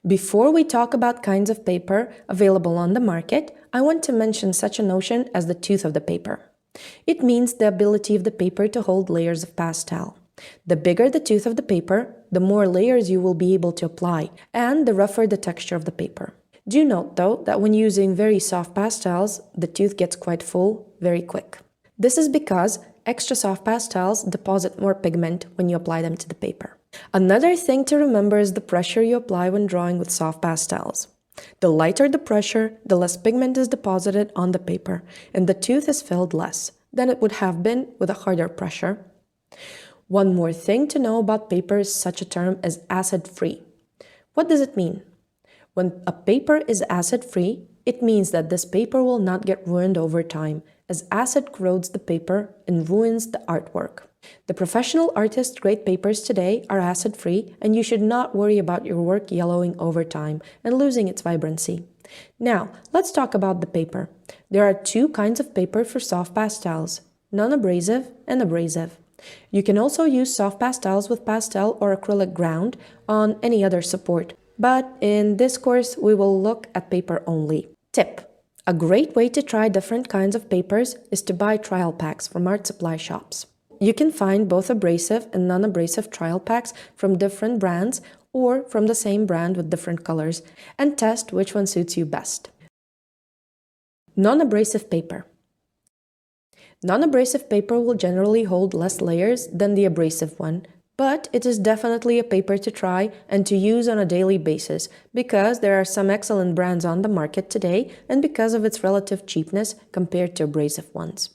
Before we talk about kinds of paper available on the market, I want to mention such a notion as the tooth of the paper. It means the ability of the paper to hold layers of pastel. The bigger the tooth of the paper, the more layers you will be able to apply, and the rougher the texture of the paper. Do note, though, that when using very soft pastels, the tooth gets quite full very quick. This is because extra soft pastels deposit more pigment when you apply them to the paper. Another thing to remember is the pressure you apply when drawing with soft pastels. The lighter the pressure, the less pigment is deposited on the paper, and the tooth is filled less than it would have been with a harder pressure. One more thing to know about paper is such a term as acid-free. What does it mean? When a paper is acid-free, it means that this paper will not get ruined over time, as acid corrodes the paper and ruins the artwork. The professional artist-grade papers today are acid-free, and you should not worry about your work yellowing over time and losing its vibrancy. Now, let's talk about the paper. There are two kinds of paper for soft pastels, non-abrasive and abrasive. You can also use soft pastels with pastel or acrylic ground on any other support, but in this course we will look at paper only. Tip: a great way to try different kinds of papers is to buy trial packs from art supply shops. You can find both abrasive and non-abrasive trial packs from different brands or from the same brand with different colors and test which one suits you best. Non-abrasive paper. Non-abrasive paper will generally hold less layers than the abrasive one, but it is definitely a paper to try and to use on a daily basis because there are some excellent brands on the market today and because of its relative cheapness compared to abrasive ones.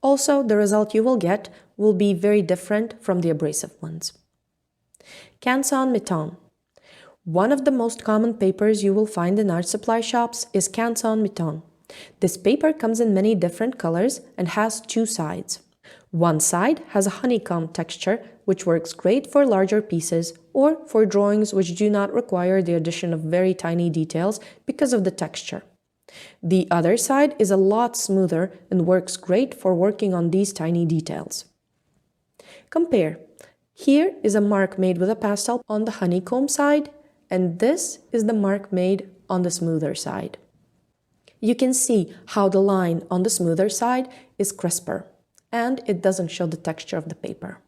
Also, the result you will get will be very different from the abrasive ones. Canson Mi-Teintes. One of the most common papers you will find in art supply shops is Canson Mi-Teintes. This paper comes in many different colors and has two sides. One side has a honeycomb texture, which works great for larger pieces or for drawings which do not require the addition of very tiny details because of the texture. The other side is a lot smoother and works great for working on these tiny details. Compare. Here is a mark made with a pastel on the honeycomb side, and this is the mark made on the smoother side. You can see how the line on the smoother side is crisper, and it doesn't show the texture of the paper.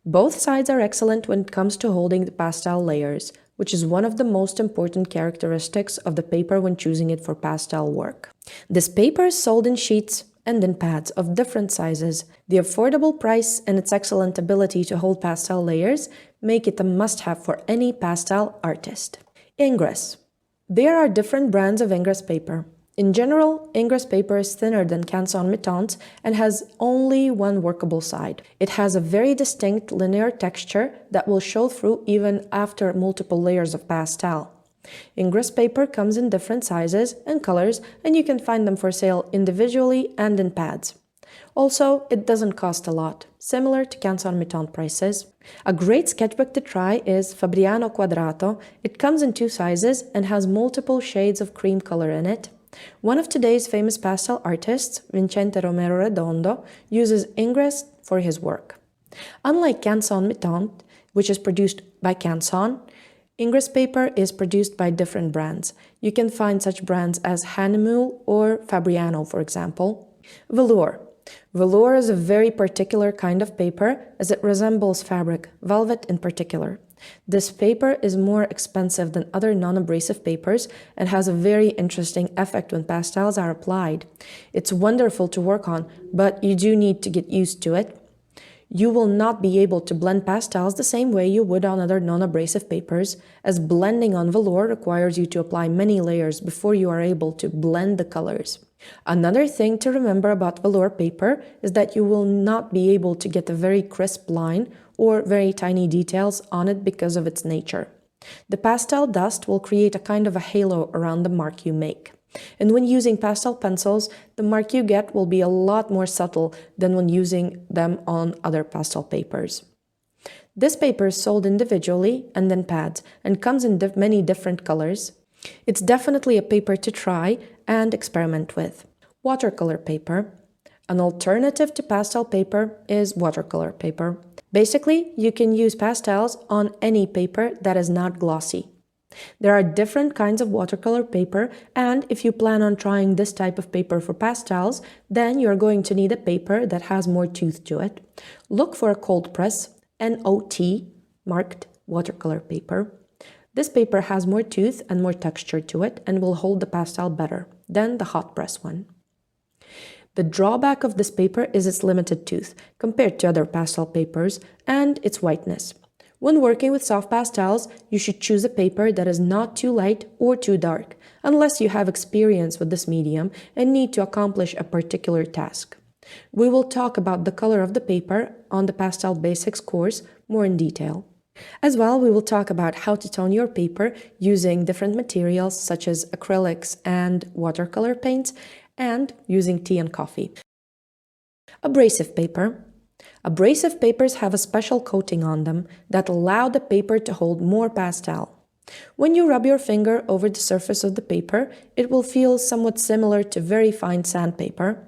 Both sides are excellent when it comes to holding the pastel layers, which is one of the most important characteristics of the paper when choosing it for pastel work. This paper is sold in sheets and in pads of different sizes. The affordable price and its excellent ability to hold pastel layers make it a must-have for any pastel artist. Ingres. There are different brands of Ingres paper. In general, Ingres paper is thinner than Canson Mi-Teintes and has only one workable side. It has a very distinct linear texture that will show through even after multiple layers of pastel. Ingres paper comes in different sizes and colors, and you can find them for sale individually and in pads. Also, it doesn't cost a lot, similar to Canson Mi-Teintes prices. A great sketchbook to try is Fabriano Quadrato. It comes in two sizes and has multiple shades of cream color in it. One of today's famous pastel artists, Vicente Romero Redondo, uses Ingres for his work. Unlike Canson Mi-Teintes, which is produced by Canson, Ingres paper is produced by different brands. You can find such brands as Hahnemühle or Fabriano, for example. Velour. Velour is a very particular kind of paper as it resembles fabric, velvet in particular. This paper is more expensive than other non-abrasive papers and has a very interesting effect when pastels are applied. It's wonderful to work on, but you do need to get used to it. You will not be able to blend pastels the same way you would on other non-abrasive papers, as blending on velour requires you to apply many layers before you are able to blend the colors. Another thing to remember about velour paper is that you will not be able to get a very crisp line or very tiny details on it because of its nature. The pastel dust will create a kind of a halo around the mark you make. And when using pastel pencils, the mark you get will be a lot more subtle than when using them on other pastel papers. This paper is sold individually and in pads and comes in many different colors. It's definitely a paper to try and experiment with. Watercolor paper. An alternative to pastel paper is watercolor paper. Basically, you can use pastels on any paper that is not glossy. There are different kinds of watercolor paper, and if you plan on trying this type of paper for pastels, then you're going to need a paper that has more tooth to it. Look for a cold press, NOT, marked watercolor paper. This paper has more tooth and more texture to it and will hold the pastel better than the hot press one. The drawback of this paper is its limited tooth compared to other pastel papers and its whiteness. When working with soft pastels, you should choose a paper that is not too light or too dark, unless you have experience with this medium and need to accomplish a particular task. We will talk about the color of the paper on the Pastel Basics course more in detail. As well, we will talk about how to tone your paper using different materials such as acrylics and watercolor paints, and using tea and coffee. Abrasive paper. Abrasive papers have a special coating on them that allow the paper to hold more pastel. When you rub your finger over the surface of the paper, it will feel somewhat similar to very fine sandpaper.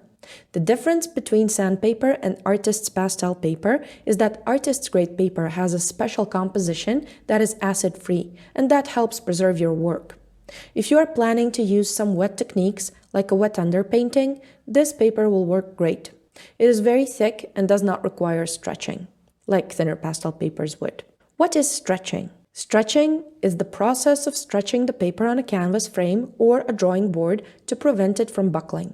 The difference between sandpaper and artist's pastel paper is that artist's grade paper has a special composition that is acid-free, and that helps preserve your work. If you are planning to use some wet techniques, like a wet underpainting, this paper will work great. It is very thick and does not require stretching, like thinner pastel papers would. What is stretching? Stretching is the process of stretching the paper on a canvas frame or a drawing board to prevent it from buckling.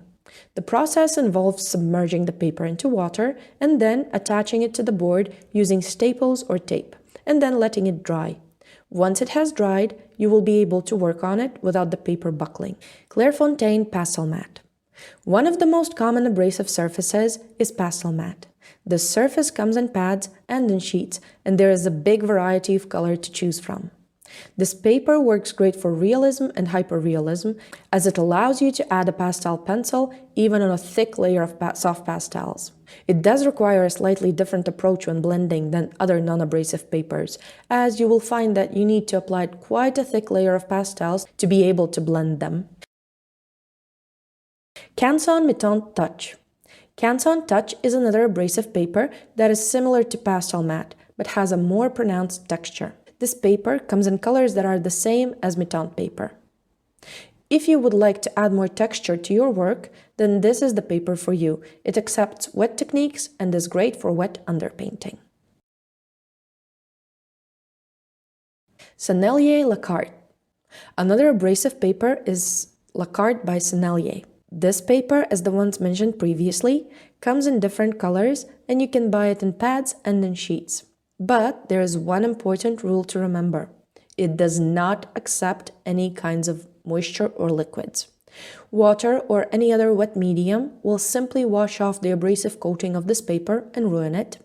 The process involves submerging the paper into water and then attaching it to the board using staples or tape, and then letting it dry. Once it has dried, you will be able to work on it without the paper buckling. Clairefontaine Pastelmat. One of the most common abrasive surfaces is Pastelmat. This surface comes in pads and in sheets, and there is a big variety of color to choose from. This paper works great for realism and hyperrealism, as it allows you to add a pastel pencil even on a thick layer of soft pastels. It does require a slightly different approach when blending than other non-abrasive papers, as you will find that you need to apply quite a thick layer of pastels to be able to blend them. Canson Mi-Teintes Touch. Canson Touch is another abrasive paper that is similar to Pastelmat, but has a more pronounced texture. This paper comes in colors that are the same as Mi-Teintes paper. If you would like to add more texture to your work, then this is the paper for you. It accepts wet techniques and is great for wet underpainting. Sennelier La Carte. Another abrasive paper is La Carte by Sennelier. This paper, as the ones mentioned previously, comes in different colors and you can buy it in pads and in sheets. But there is one important rule to remember. It does not accept any kinds of moisture or liquids. Water or any other wet medium will simply wash off the abrasive coating of this paper and ruin it.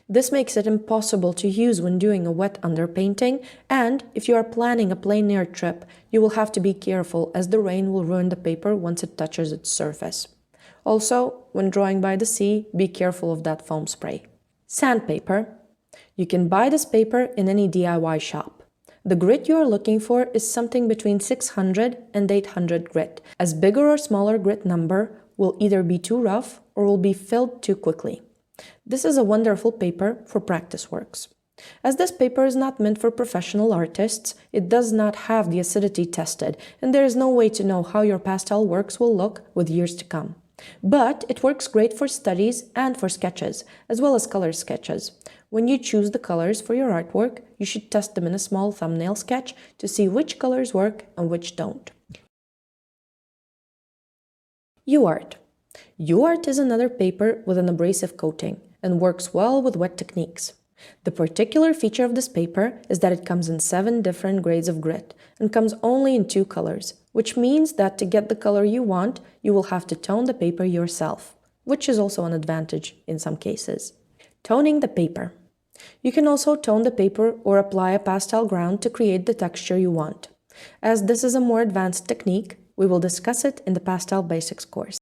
This makes it impossible to use when doing a wet underpainting, and if you are planning a plein air trip, you will have to be careful as the rain will ruin the paper once it touches its surface. Also, when drawing by the sea, be careful of that foam spray. Sandpaper. You can buy this paper in any DIY shop. The grit you are looking for is something between 600 and 800 grit, as bigger or smaller grit number will either be too rough or will be filled too quickly. This is a wonderful paper for practice works. As this paper is not meant for professional artists, it does not have the acidity tested, and there is no way to know how your pastel works will look with years to come. But it works great for studies and for sketches, as well as color sketches. When you choose the colors for your artwork, you should test them in a small thumbnail sketch to see which colors work and which don't. UArt. UArt is another paper with an abrasive coating and works well with wet techniques. The particular feature of this paper is that it comes in 7 different grades of grit and comes only in 2 colors, which means that to get the color you want, you will have to tone the paper yourself, which is also an advantage in some cases. Toning the paper. You can also tone the paper or apply a pastel ground to create the texture you want. As this is a more advanced technique, we will discuss it in the Pastel Basics course.